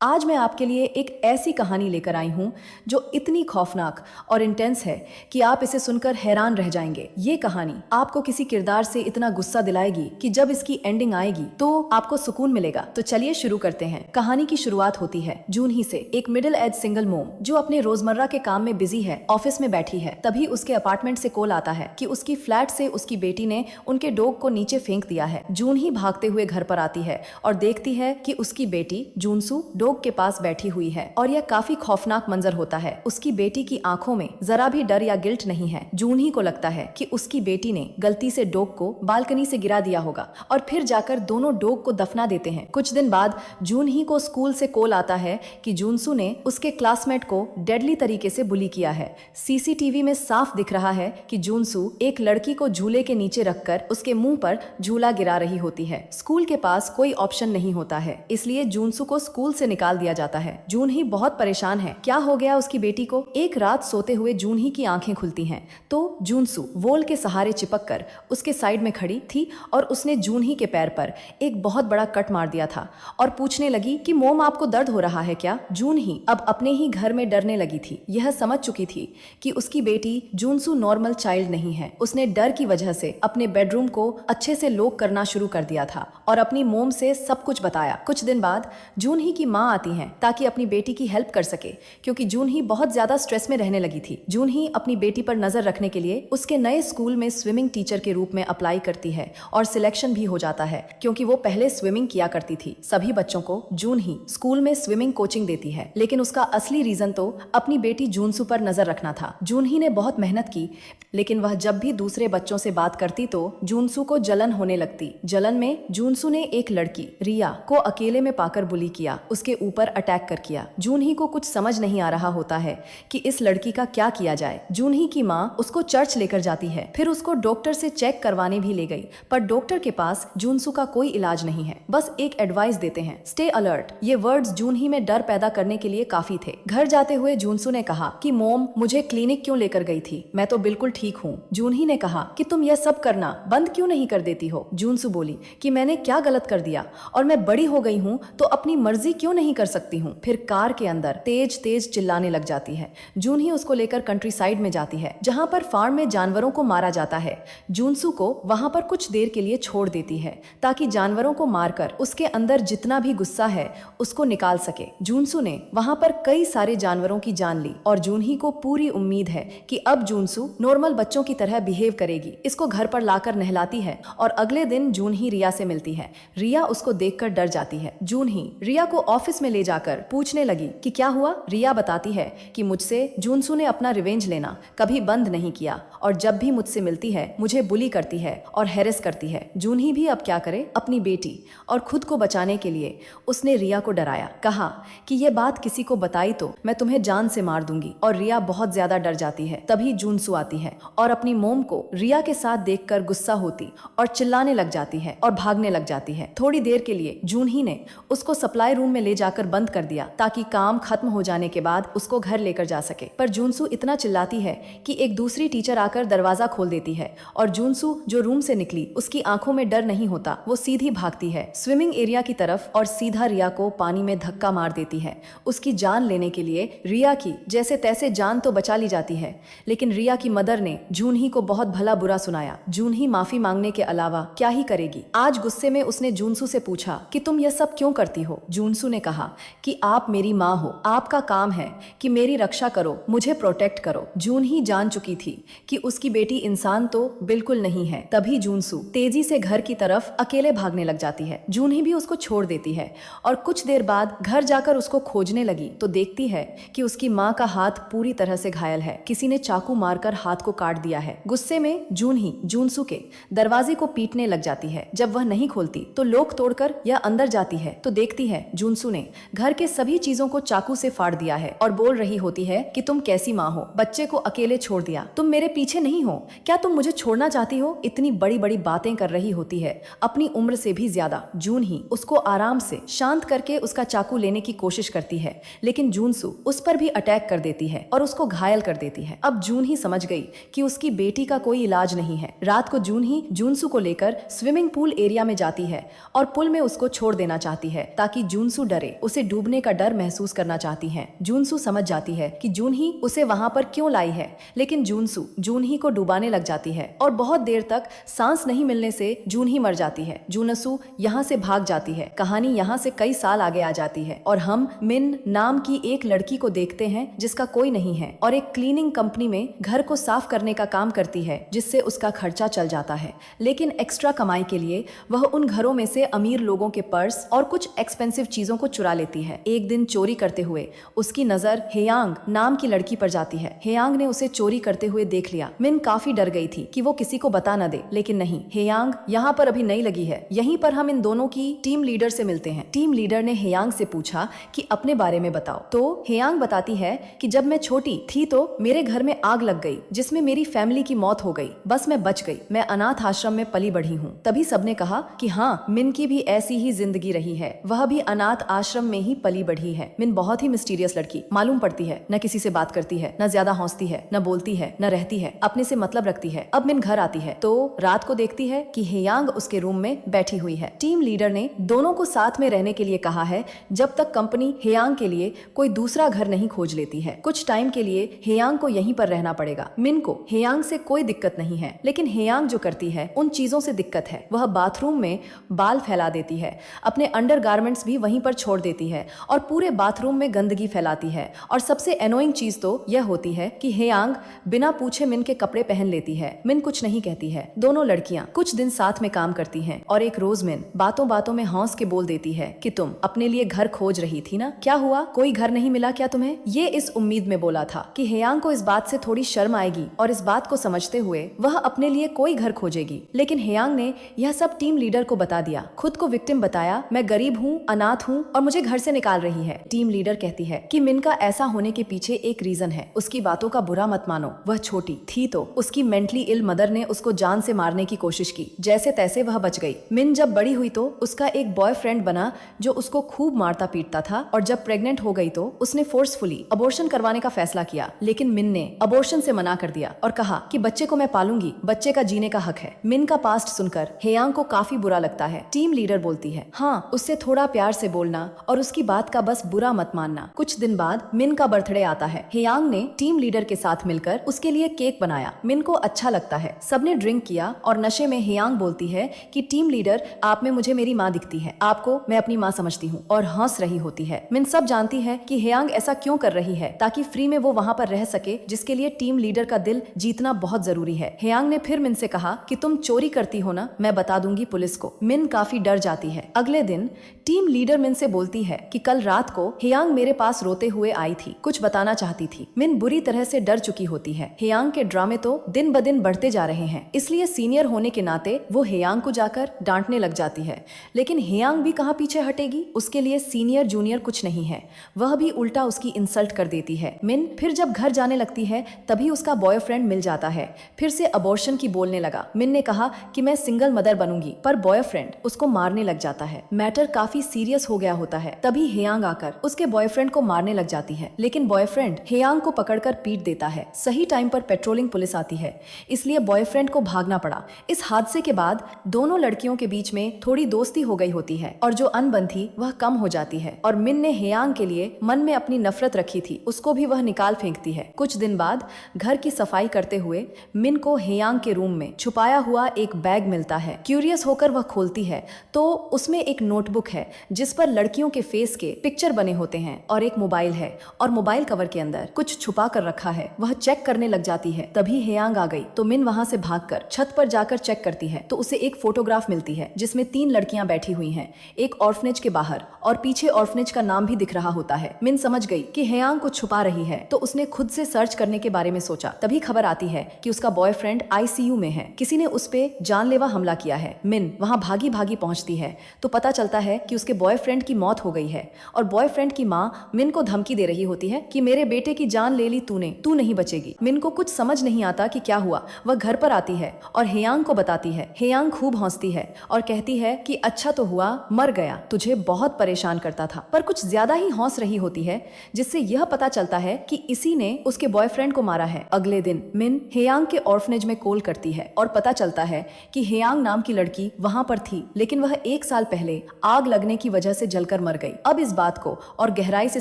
आज मैं आपके लिए एक ऐसी कहानी लेकर आई हूं जो इतनी खौफनाक और इंटेंस है कि आप इसे सुनकर हैरान रह जाएंगे। ये कहानी आपको किसी किरदार से इतना गुस्सा दिलाएगी कि जब इसकी एंडिंग आएगी तो आपको सुकून मिलेगा। तो चलिए शुरू करते हैं। कहानी की शुरुआत होती है जूनही से, एक मिडिल एज सिंगल मोम जो अपने रोजमर्रा के काम में बिजी है, ऑफिस में बैठी है। तभी उसके अपार्टमेंट से कॉल आता है कि उसकी फ्लैट से उसकी बेटी ने उनके डॉग को नीचे फेंक दिया है। जूनही भागते हुए घर पर आती है और देखती है कि उसकी बेटी जूनसू डॉग के पास बैठी हुई है और यह काफी खौफनाक मंजर होता है। उसकी बेटी की आंखों में जरा भी डर या गिल्ट नहीं है। जूनही को लगता है कि उसकी बेटी ने गलती से डॉग को बालकनी से गिरा दिया होगा और फिर जाकर दोनों डॉग को दफना देते हैं। कुछ दिन बाद जूनही को स्कूल से कॉल आता है कि जूनसू ने उसके क्लासमेट को डेडली तरीके से बुली किया है। सीसीटीवी में साफ दिख रहा है कि जूनसू एक लड़की को झूले के नीचे रखकर उसके मुंह पर झूला गिरा रही होती है। स्कूल के पास कोई ऑप्शन नहीं होता है, इसलिए जूनसू को स्कूल से निकाल दिया जाता है। जूनही बहुत परेशान है, क्या हो गया उसकी बेटी को। एक रात सोते हुए जूनही की आंखें खुलती हैं तो जूनसू वॉल के सहारे चिपक कर उसके साइड में खड़ी थी और उसने जूनही के पैर पर एक बहुत बड़ा कट मार दिया था और पूछने लगी कि मोम आपको दर्द हो रहा है क्या। जूनही अब अपने ही घर में डरने लगी थी। यह समझ चुकी थी कि उसकी बेटी जूनसू नॉर्मल चाइल्ड नहीं है। उसने डर की वजह से अपने बेडरूम को अच्छे से लॉक करना शुरू कर दिया था और अपनी मोम से सब कुछ बताया। कुछ दिन बाद जूनही की माँ आती हैं ताकि अपनी बेटी की हेल्प कर सके, क्योंकि जूनही बहुत ज्यादा स्ट्रेस में रहने लगी थी। जूनही अपनी बेटी पर नजर रखने के लिए उसके नए स्कूल में स्विमिंग टीचर के रूप में अप्लाई करती है और सिलेक्शन भी हो जाता है, क्योंकि वो पहले स्विमिंग किया करती थी। सभी बच्चों को जूनही स्कूल में स्विमिंग कोचिंग देती है, लेकिन उसका असली रीजन तो अपनी बेटी जूनसू पर नजर रखना था। जूनही ने बहुत मेहनत की, लेकिन वह जब भी दूसरे बच्चों से बात करती तो जूनसू को जलन होने लगती। जलन में जूनसू ने एक लड़की रिया को अकेले में पाकर बुली किया, उसके ऊपर अटैक कर किया। जूनही को कुछ समझ नहीं आ रहा होता है कि इस लड़की का क्या किया जाए। जूनही की माँ उसको चर्च लेकर जाती है, फिर उसको डॉक्टर से चेक करवाने भी ले गई, पर डॉक्टर के पास जूनसू का कोई इलाज नहीं है, बस एक एडवाइस देते हैं, स्टे अलर्ट। ये वर्ड्स जूनही में डर पैदा करने के लिए काफी थे। घर जाते हुए जूनसू ने कहा कि मोम मुझे क्लिनिक क्यों लेकर गई थी, मैं तो बिल्कुल ठीक हूँ। जूनही ने कहा कि तुम यह सब करना बंद क्यों नहीं कर देती हो। जूनसू बोली कि मैंने क्या गलत कर दिया और मैं बड़ी हो गई हूँ तो अपनी मर्जी क्यों नहीं कर सकती हूँ। फिर कार के अंदर तेज तेज चिल्लाने लग जाती है। जूनही उसको लेकर कंट्री साइड में जाती है जहाँ पर फार्म में जानवरों को मारा जाता है। जूनसू को वहाँ पर कुछ देर के लिए छोड़ देती है ताकि जानवरों को मारकर उसके अंदर जितना भी गुस्सा है उसको निकाल सके। जूनसू ने वहाँ पर कई सारे जानवरों की जान ली और जूनही को पूरी उम्मीद है कि अब जूनसू नॉर्मल बच्चों की तरह बिहेव करेगी। इसको घर पर लाकर नहलाती है और अगले दिन जूनही रिया से मिलती है। रिया उसको देखकर डर जाती है। जूनही रिया को ऑफिस में ले जाकर पूछने लगी कि क्या हुआ। रिया बताती है कि मुझसे जूनसू ने अपना रिवेंज लेना कभी बंद नहीं किया और जब भी मुझसे मिलती है मुझे बुली करती है और हैरेस करती है। जूनही भी अब क्या करे, अपनी बेटी और खुद को बचाने के लिए उसने रिया को डराया, कहा कि ये बात किसी को बताई तो मैं तुम्हें जान से मार दूंगी। और रिया बहुत ज्यादा डर जाती है। तभी जूनसू आती है और अपनी मोम को रिया के साथ देखकर गुस्सा होती और चिल्लाने लग जाती है और भागने लग जाती है। थोड़ी देर के लिए जूनही ने उसको सप्लाई रूम में ले जाकर बंद कर दिया ताकि काम खत्म हो जाने के बाद उसको घर लेकर जा सके। पर जूनसू इतना चिल्लाती है कि एक दूसरी टीचर आकर दरवाजा खोल देती है और जूनसू जो रूम से निकली उसकी आंखों में डर नहीं होता, वो सीधी भागती है स्विमिंग एरिया की तरफ और सीधा रिया को पानी में धक्का मार देती है। उसकी जान लेने के लिए रिया की जैसे तैसे जान तो बचा ली जाती है, लेकिन रिया की मदर ने जूनही को बहुत भला बुरा सुनाया। जूनही माफी मांगने के अलावा क्या ही करेगी। आज गुस्से में उसने जूनसू से पूछा कि तुम यह सब क्यों करती हो। जूनसू ने कहा कि आप मेरी माँ हो, आपका काम है कि मेरी रक्षा करो, मुझे प्रोटेक्ट करो। जूनही जान चुकी थी कि उसकी बेटी इंसान तो बिल्कुल नहीं है। तभी जूनसू तेजी से घर की तरफ अकेले भागने लग जाती है। जूनही भी उसको छोड़ देती है और कुछ देर बाद घर जाकर उसको खोजने लगी तो देखती है कि उसकी माँ का हाथ पूरी तरह से घायल है, किसी ने चाकू मारकर हाथ को काट दिया है। गुस्से में जूनही जूनसू के दरवाजे को पीटने लग जाती है। जब वह नहीं खोलती तो लॉक तोड़कर यह अंदर जाती है तो देखती है जूनसू ने घर के सभी चीजों को चाकू से फाड़ दिया है और बोल रही होती है कि तुम कैसी माँ हो, बच्चे को अकेले छोड़ दिया, तुम मेरे पीछे नहीं हो, क्या तुम मुझे छोड़ना चाहती हो। इतनी बड़ी बड़ी बातें कर रही होती है, अपनी उम्र से भी ज्यादा। जूनही उसको आराम से शांत करके उसका चाकू लेने की कोशिश करती है, लेकिन जूनसू उस पर भी अटैक कर देती है और उसको घायल कर देती है। अब जूनही समझ गई कि उसकी बेटी का कोई इलाज नहीं है। रात को जूनही जूनसू को लेकर स्विमिंग पूल एरिया में जाती है और पुल में उसको छोड़ देना चाहती है ताकि जूनसू डरे। करके उसे डूबने का डर महसूस करना चाहती हैं। जूनसू समझ जाती है कि जूनही उसे वहां पर क्यों लाई है, लेकिन जूनसू जूनही को डुबाने लग जाती है और बहुत देर तक सांस नहीं मिलने से जूनही मर जाती है। जूनसू यहाँ से भाग जाती है। कहानी यहाँ से कई साल आगे आ जाती है और हम मिन नाम की एक लड़की को देखते हैं जिसका कोई नहीं है और एक क्लीनिंग कंपनी में घर को साफ करने का काम करती है, जिससे उसका खर्चा चल जाता है। लेकिन एक्स्ट्रा कमाई के लिए वह उन घरों में से अमीर लोगों के पर्स और कुछ एक्सपेंसिव चीजों को चुरा लेती है। एक दिन चोरी करते हुए उसकी नजर हेयांग नाम की लड़की पर जाती है। हेयांग ने उसे चोरी करते हुए देख लिया। मिन काफी डर गई थी कि वो किसी को बता न दे, लेकिन नहीं, हेयांग यहाँ पर अभी नई लगी है। यहीं पर हम इन दोनों की टीम लीडर से मिलते हैं। टीम लीडर ने हेयांग से पूछा कि अपने बारे में बताओ। तो हेयांग बताती है कि जब मैं छोटी थी तो मेरे घर में आग लग गई जिसमें मेरी फैमिली की मौत हो गई, बस मैं बच गई। मैं अनाथ आश्रम में पली बढ़ी हूँ। तभी सबने कहा कि हाँ, मिन की भी ऐसी ही जिंदगी रही है, वह भी अनाथ आश्रम में ही पली बढ़ी है। मिन बहुत ही मिस्टीरियस लड़की मालूम पड़ती है, न किसी से बात करती है, न ज्यादा हंसती है, न बोलती है, न रहती है, अपने से मतलब रखती है। अब मिन घर आती है तो रात को देखती है कि हेयांग उसके रूम में बैठी हुई है। टीम लीडर ने दोनों को साथ में रहने के लिए कहा है जब तक कंपनी हेयांग के लिए कोई दूसरा घर नहीं खोज लेती है। कुछ टाइम के लिए हेयांग को यहीं पर रहना पड़ेगा। मिन को हेयांग से कोई दिक्कत नहीं है, लेकिन हेयांग जो करती है उन चीजों से दिक्कत है। वह बाथरूम में बाल फैला देती है, अपने अंडरगारमेंट्स भी वहीं पर छोड़ देती है और पूरे बाथरूम में गंदगी फैलाती है। और सबसे एनोइंग चीज तो यह होती है कि हेयांग बिना पूछे मिन के कपड़े पहन लेती है। मिन कुछ नहीं कहती है। दोनों लड़कियां कुछ दिन साथ में काम करती हैं और एक रोज मिन बातों बातों में हंस के बोल देती है कि तुम अपने लिए घर खोज रही थी ना, क्या हुआ, कोई घर नहीं मिला क्या तुम्हें? ये इस उम्मीद में बोला था कि हेयांग को इस बात से थोड़ी शर्म आएगी और इस बात को समझते हुए वह अपने लिए कोई घर खोजेगी। लेकिन हेयांग ने यह सब टीम लीडर को बता दिया, खुद को विक्टिम बताया। मैं गरीब हूँ, अनाथ हूँ और मुझे घर से निकाल रही है। टीम लीडर कहती है कि मिन का ऐसा होने के पीछे एक रीजन है, उसकी बातों का बुरा मत मानो। वह छोटी थी तो उसकी मेंटली इल मदर ने उसको जान से मारने की कोशिश की, जैसे तैसे वह बच गई। मिन जब बड़ी हुई तो उसका एक बॉयफ्रेंड बना जो उसको खूब मारता पीटता था और जब प्रेग्नेंट हो गई तो उसने फोर्सफुली अबॉर्शन करवाने का फैसला किया। लेकिन मिन ने अबॉर्शन से मना कर दिया और कहा कि बच्चे को मैं पालूंगी, बच्चे का जीने का हक है। मिन का पास्ट सुनकर हेयांग को काफी बुरा लगता है। टीम लीडर बोलती है, हाँ, उससे थोड़ा प्यार से बोलना और उसकी बात का बस बुरा मत मानना। कुछ दिन बाद मिन का बर्थडे आता है। हेयांग ने टीम लीडर के साथ मिलकर उसके लिए केक बनाया। मिन को अच्छा लगता है। सबने ड्रिंक किया और नशे में हेयांग बोलती है कि टीम लीडर, आप में मुझे मेरी माँ दिखती है, आपको मैं अपनी माँ समझती हूँ, और हंस रही होती है। मिन सब जानती है कि हेयांग ऐसा क्यों कर रही है, ताकि फ्री में वो वहाँ पर रह सके, जिसके लिए टीम लीडर का दिल जीतना बहुत जरूरी है। हेयांग ने फिर मिन से कहा कि तुम चोरी करती हो ना, मैं बता दूंगी पुलिस को। मिन काफी डर जाती है। अगले दिन टीम लीडर मिन से बोलती है कि कल रात को हेयांग मेरे पास रोते हुए आई थी, कुछ बताना चाहती थी। मिन बुरी तरह से डर चुकी होती है। हेयांग के ड्रामे तो दिन ब दिन बढ़ते जा रहे हैं, इसलिए सीनियर होने के नाते वो हेयांग को जाकर डांटने लग जाती है। लेकिन हेयांग भी कहाँ पीछे हटेगी, उसके लिए सीनियर जूनियर कुछ नहीं है, वह भी उल्टा उसकी इंसल्ट कर देती है। मिन फिर जब घर जाने लगती है तभी उसका बॉयफ्रेंड मिल जाता है। फिर से अबॉर्शन की बोलने लगा। मिन ने कहा कि मैं सिंगल मदर बनूंगी, पर बॉयफ्रेंड उसको मारने लग जाता है। मैटर काफी सीरियस हो गया होता है। तभी हेयांग आकर उसके बॉयफ्रेंड को मारने लग जाती है, लेकिन बॉयफ्रेंड हेयांग को पकड़कर पीट देता है। सही टाइम पर पेट्रोलिंग पुलिस आती है, इसलिए बॉयफ्रेंड को भागना पड़ा। इस हादसे के बाद दोनों लड़कियों के बीच में थोड़ी दोस्ती हो गई होती है और जो अनबन थी वह कम हो जाती है। और मिन ने हेयांग के लिए मन में अपनी नफरत रखी थी, उसको भी वह निकाल फेंकती है। कुछ दिन बाद घर की सफाई करते हुए मिन को हेयांग के रूम में छुपाया हुआ एक बैग मिलता है। क्यूरियस होकर वह खोलती है तो उसमें एक नोटबुक है जिस पर लड़कियों के फेस के पिक्चर बने होते हैं और एक मोबाइल है, और मोबाइल कवर के अंदर कुछ छुपा कर रखा है। वह चेक करने लग जाती है। तभी हेयांग आ गई तो मिन वहां से भागकर छत पर जाकर चेक करती है तो उसे एक फोटोग्राफ मिलती है जिसमें 3 लड़कियां बैठी हुई हैं, एक ऑर्फनेज के बाहर, और पीछे ऑर्फनेज का नाम भी दिख रहा होता है। मिन समझ गई कि हेयांग को छुपा रही है तो उसने खुद से सर्च करने के बारे में सोचा। तभी खबर आती है कि उसका बॉयफ्रेंड आईसीयू में है, किसी ने उस पे जानलेवा हमला किया है। मिन वहां भागी भागी पहुंचती है तो पता चलता है कि उसके बॉयफ्रेंड की मौत हो गई है और बॉयफ्रेंड की माँ मिन को धमकी दे रही होती है कि मेरे बेटे की जान ले ली तूने, तू नहीं बचेगी। मिन को कुछ समझ नहीं आता कि क्या हुआ। वह घर पर आती है और हेयांग को बताती है। हेयांग खूब हंसती है और कहती है कि अच्छा तो हुआ मर गया, तुझे बहुत परेशान करता था, पर कुछ ज्यादा ही हंस रही होती है, जिससे यह पता चलता है कि इसी ने उसके बॉयफ्रेंड को मारा है। अगले दिन मिन हेयांग के ऑर्फनेज में कॉल करती है और पता चलता है कि हेयांग नाम की लड़की वहां पर थी, लेकिन वह 1 साल पहले आग लगने की वजह से जलकर मर गई। अब इस बात को और गहराई से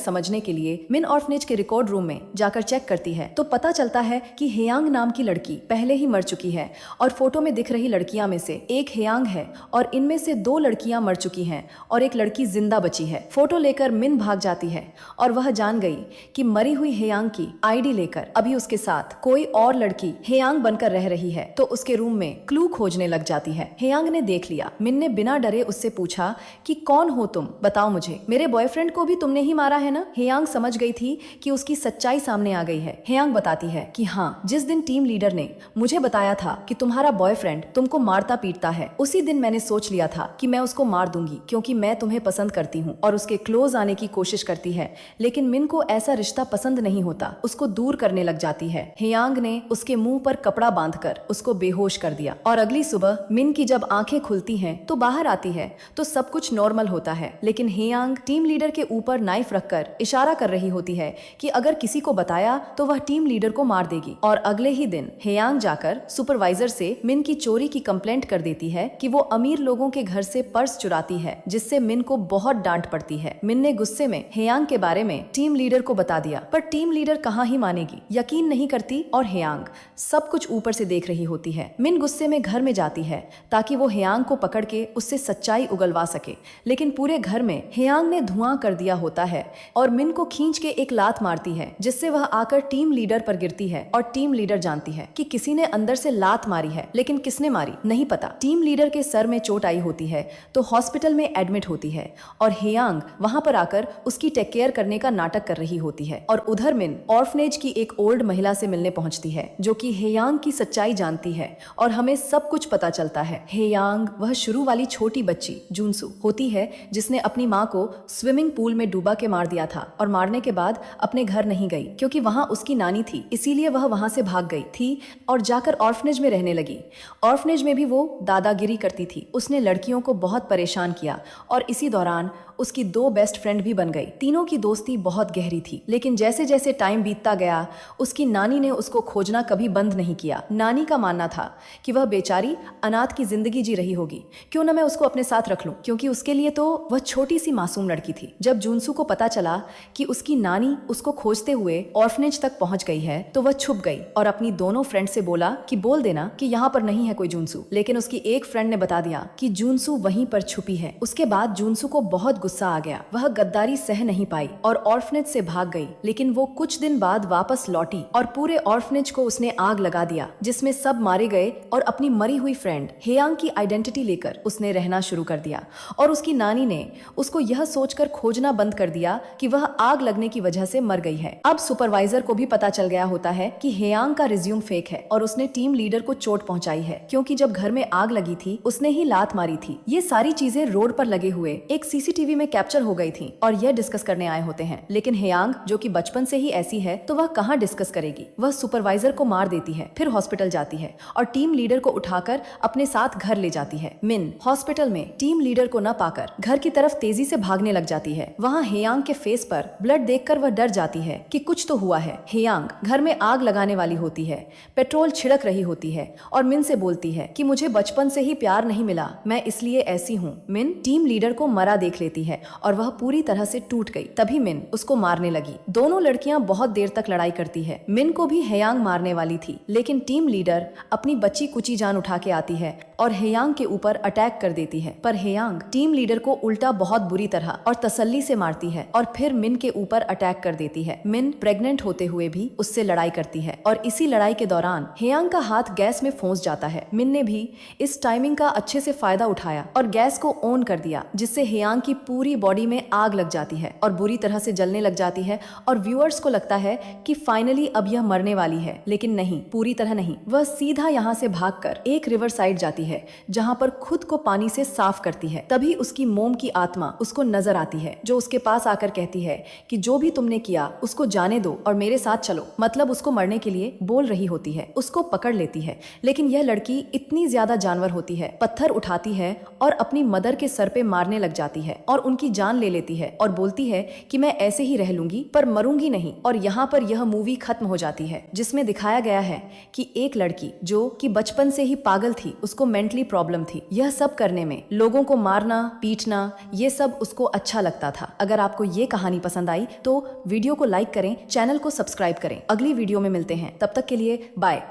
समझने के लिए मिन ऑर्फनेज के रिकॉर्ड रूम में जाकर चेक करती है तो पता चलता है कि हेयांग नाम की लड़की पहले ही मर चुकी है और फोटो में दिख रही लड़कियां में से एक हेयांग है और इनमें से 2 लड़कियां मर चुकी हैं और एक लड़की जिंदा बची है। फोटो लेकर मिन भाग जाती है और वह जान गई कि मरी हुई हेयांग की आईडी लेकर अभी उसके साथ कोई और लड़की हेयांग बनकर रह रही है, तो उसके रूम में क्लू खोजने लग जाती है। हेयांग ने देख लिया। मिन ने बिना डरे उससे पूछा कि कौन हो तुम, बताओ मुझे, मेरे बॉयफ्रेंड को भी तुमने ही मारा है ना। हेयांग समझ गई थी कि उसकी सच्चाई सामने आ गई है। हेयांग बताती है कि हाँ, जिस दिन टीम लीडर ने मुझे बताया था कि तुम्हारा बॉयफ्रेंड तुमको मारता पीटता है, उसी दिन मैंने सोच लिया था कि मैं उसको मार दूंगी क्योंकि मैं तुम्हें पसंद करती हूँ और उसके क्लोज आने की कोशिश करती है, लेकिन मिन को ऐसा रिश्ता पसंद नहीं होता, उसको दूर करने लग जाती है। हेयांग ने उसके मुंह पर कपड़ा बांधकर उसको बेहोश कर दिया और अगली सुबह मिन की जब आंखें खुलती हैं तो बाहर आती है तो सब कुछ नॉर्मल होता है, लेकिन हेयांग टीम लीडर के ऊपर नाइफ रखकर इशारा कर रही होती है कि अगर किसी को बताया तो वह टीम लीडर को मार देगी। और अगले ही दिन हेयांग जाकर सुपरवाइजर से मिन की चोरी की कंप्लेंट कर देती है कि वो अमीर लोगों के घर से पर्स चुराती है, जिससे मिन को बहुत डांट पड़ती है। मिन ने गुस्से में हेयांग के बारे में टीम लीडर को बता दिया, पर टीम लीडर कहाँ ही मानेगी, यकीन नहीं करती और हेयांग सब कुछ ऊपर से देख रही होती है। मिन गुस्से में घर में जाती है ताकि वो हेयांग को पकड़ के उससे सच्चाई उगलवा सके, लेकिन पूरे घर में हेयांग ने धुआं कर दिया होता है और मिन को खींच के एक लात मारती है, जिससे वह आकर टीम लीडर पर गिरती है और टीम लीडर जानती है कि किसी ने अंदर से लात मारी है, लेकिन किसने मारी नहीं पता। टीम लीडर के सर में चोट आई होती है तो हॉस्पिटल में एडमिट होती है और हेयांग वहां पर आकर उसकी टेक केयर करने का नाटक कर रही होती है। और उधर मिन ऑर्फनेज की एक ओल्ड महिला से मिलने पहुंचती है जो कि हेयांग की सच्चाई जानती है और हमें सब कुछ पता चलता है। हेयांग वह शुरू वाली छोटी बच्ची जुनसू होती है जिसने अपनी माँ को स्विमिंग पूल में डूबा के मार दिया था और मारने के बाद अपने घर नहीं गई क्योंकि वहां उसकी नानी थी, इसीलिए वह वहां से भाग गई थी और जाकर ऑर्फनेज में रहने लगी। ऑर्फनेज में भी वो दादागिरी करती थी, उसने लड़कियों को बहुत परेशान किया और इसी दौरान उसकी 2 बेस्ट फ्रेंड भी बन गई। तीनों की दोस्ती बहुत गहरी थी, लेकिन जैसे जैसे टाइम बीतता गया उसकी नानी ने उसको खोजना कभी बंद नहीं किया। नानी का मानना था कि वह बेचारी अनाथ की जिंदगी जी रही होगी, क्यों ना मैं उसको अपने साथ रख लूं, क्योंकि उसके लिए तो वह छोटी सी मासूम लड़की थी। जब जुनसू को पता चला कि उसकी नानी उसको खोजते हुए ऑर्फनेज तक पहुंच गई है तो वह छुप गई और अपनी दोनों फ्रेंड से बोला कि बोल देना कि यहाँ पर नहीं है कोई जुनसू, लेकिन उसकी एक फ्रेंड ने बता दिया कि जुनसू वहीं पर छुपी है। उसके बाद जुनसू को बहुत गुस्सा आ गया, वह गद्दारी सह नहीं पाई और ऑर्फनेज से भाग गई, लेकिन वो कुछ दिन बाद वापस लौटी और पूरे ऑर्फनेज को उसने आग लगा दिया, जिसमें सब मारे गए और अपनी मरी हुई फ्रेंड हेयांग की आइडेंटिटी लेकर उसने रहना शुरू कर दिया। और उसकी नानी ने उसको यह सोचकर खोजना बंद कर दिया कि वह आग लगने की वजह से मर गई है। अब सुपरवाइजर को भी पता चल गया होता है कि हेयांग का रिज्यूम फेक है और उसने टीम लीडर को चोट पहुंचाई है, क्योंकि जब घर में आग लगी थी उसने ही लात मारी थी। ये सारी चीजें रोड पर लगे हुए एक सीसीटीवी में कैप्चर हो गई थी और यह डिस्कस करने आए होते हैं, लेकिन हेयांग जो कि बचपन से ही ऐसी है तो वह कहाँ डिस्कस करेगी। वह सुपरवाइजर को मार देती है, फिर हॉस्पिटल जाती है और टीम लीडर को उठाकर अपने साथ घर ले जाती है। मिन हॉस्पिटल में टीम लीडर को न पाकर घर की तरफ तेजी से भागने लग जाती है। वहाँ हेयांग के फेस पर ब्लड देखकर वह डर जाती है कि कुछ तो हुआ है। हेयांग घर में आग लगाने वाली होती है, पेट्रोल छिड़क रही होती है और मिन से बोलती है कि मुझे बचपन से ही प्यार नहीं मिला, मैं इसलिए ऐसी हूँ। मिन टीम लीडर को मरा देख लेती है और वह पूरी तरह से टूट गई। तभी मिन उसको मारने लगी। दोनों लड़कियां बहुत देर तक लड़ाई करती है। मिन को भी हेयांग मारने वाली थी, लेकिन टीम लीडर अपनी बच्ची कुची जान उठा के आती है और हेयांग के ऊपर अटैक कर देती है, पर हेयांग टीम लीडर को उल्टा बहुत बुरी तरह और तसल्ली से मारती है और फिर मिन के ऊपर अटैक कर देती है। मिन प्रेग्नेंट होते हुए भी उससे लड़ाई करती है और इसी लड़ाई के दौरान हेयांग का हाथ गैस में फंस जाता है। मिन ने भी इस टाइमिंग का अच्छे से फायदा उठाया और गैस को ऑन कर दिया, जिससे हेयांग की पूरी बॉडी में आग लग जाती है और बुरी तरह से जलने लग जाती है और व्यूअर्स को लगता है कि फाइनली अब यह मरने वाली है, लेकिन नहीं, पूरी तरह नहीं। वह सीधा यहाँ से भागकर एक रिवर साइड जाती है जहाँ पर खुद को पानी से साफ करती है। तभी उसकी मोम की आत्मा उसको नजर आती है, जो उसके पास आकर कहती है कि जो भी तुमने किया उसको जाने दो और मेरे साथ चलो, मतलब उसको मरने के लिए बोल रही होती है। उसको पकड़ लेती है, लेकिन यह लड़की इतनी ज्यादा जानवर होती है, पत्थर उठाती है और अपनी मदर के सर पे मारने लग जाती है और उनकी जान ले लेती है और बोलती है कि मैं ऐसे ही रह लूंगी पर मरूंगी नहीं। और यहाँ पर यह मूवी खत्म हो जाती है, जिसमें दिखाया गया है कि एक लड़की जो कि बचपन से ही पागल थी, उसको मेंटली प्रॉब्लम थी, यह सब करने में लोगों को मारना पीटना ये सब सब उसको अच्छा लगता था। अगर आपको ये कहानी पसंद आई तो वीडियो को लाइक करें, चैनल को सब्सक्राइब करें। अगली वीडियो में मिलते हैं, तब तक के लिए बाय।